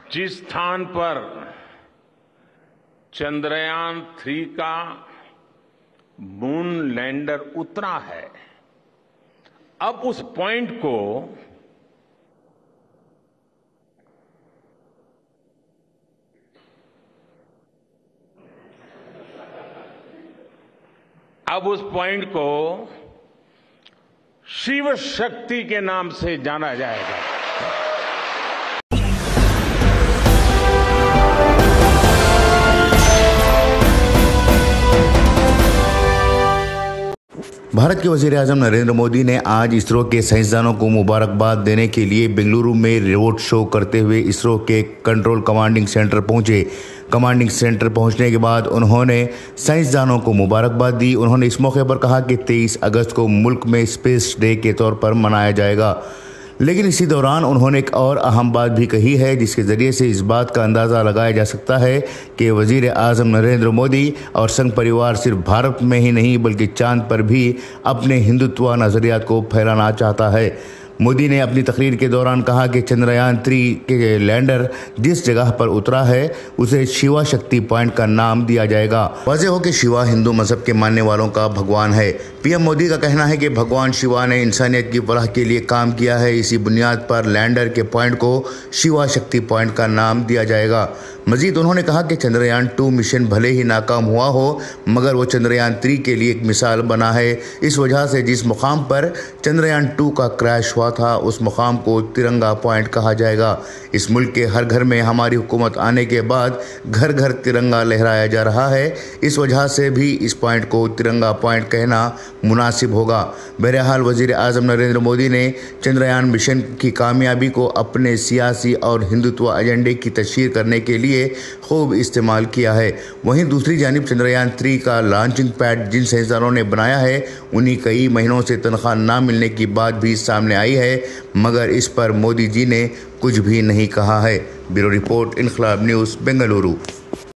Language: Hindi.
जिस स्थान पर चंद्रयान-3 का मून लैंडर उतरा है, अब उस पॉइंट को शिव शक्ति के नाम से जाना जाएगा। भारत के वज़ीर-ए-आज़म नरेंद्र मोदी ने आज इसरो के साइंसदानों को मुबारकबाद देने के लिए बेंगलुरु में रोड शो करते हुए इसरो के कंट्रोल कमांडिंग सेंटर पहुंचे। कमांडिंग सेंटर पहुंचने के बाद उन्होंने साइंसदानों को मुबारकबाद दी। उन्होंने इस मौके पर कहा कि 23 अगस्त को मुल्क में स्पेस डे के तौर पर मनाया जाएगा। लेकिन इसी दौरान उन्होंने एक और अहम बात भी कही है, जिसके ज़रिए से इस बात का अंदाज़ा लगाया जा सकता है कि वज़ीर-ए-आज़म नरेंद्र मोदी और संघ परिवार सिर्फ भारत में ही नहीं बल्कि चांद पर भी अपने हिंदुत्व नज़रियात को फैलाना चाहता है। मोदी ने अपनी तकरीर के दौरान कहा कि चंद्रयान-3 के लैंडर जिस जगह पर उतरा है उसे शिवा शक्ति पॉइंट का नाम दिया जाएगा। वाज़ेह हो कि शिवा हिंदू मजहब के मानने वालों का भगवान है। पीएम मोदी का कहना है कि भगवान शिवा ने इंसानियत की फलाह के लिए काम किया है। इसी बुनियाद पर लैंडर के पॉइंट को शिवा शक्ति पॉइंट का नाम दिया जाएगा। मजीद उन्होंने कहा कि चंद्रयान-2 मिशन भले ही नाकाम हुआ हो, मगर वो चंद्रयान-3 के लिए एक मिसाल बना है। इस वजह से जिस मुकाम पर चंद्रयान-2 का क्रैश हुआ था उस मुकाम को तिरंगा पॉइंट कहा जाएगा। इस मुल्क के हर घर में हमारी हुकूमत आने के बाद घर घर तिरंगा लहराया जा रहा है। इस वजह से भी इस पॉइंट को तिरंगा पॉइंट कहना मुनासिब होगा। बहरहाल वज़ीर-ए-आज़म नरेंद्र मोदी ने चंद्रयान मिशन की कामयाबी को अपने सियासी और हिंदुत्व एजेंडे की तशहीर करने के लिए खूब इस्तेमाल किया है। वहीं दूसरी जानिब चंद्रयान-3 का लॉन्चिंग पैड जिन साइंसदानों ने बनाया है उन्हीं कई महीनों से तनख्वाह ना मिलने की बात भी सामने आई है, मगर इस पर मोदी जी ने कुछ भी नहीं कहा है। ब्यूरो रिपोर्ट, इनकलाब न्यूज़, बेंगलुरु।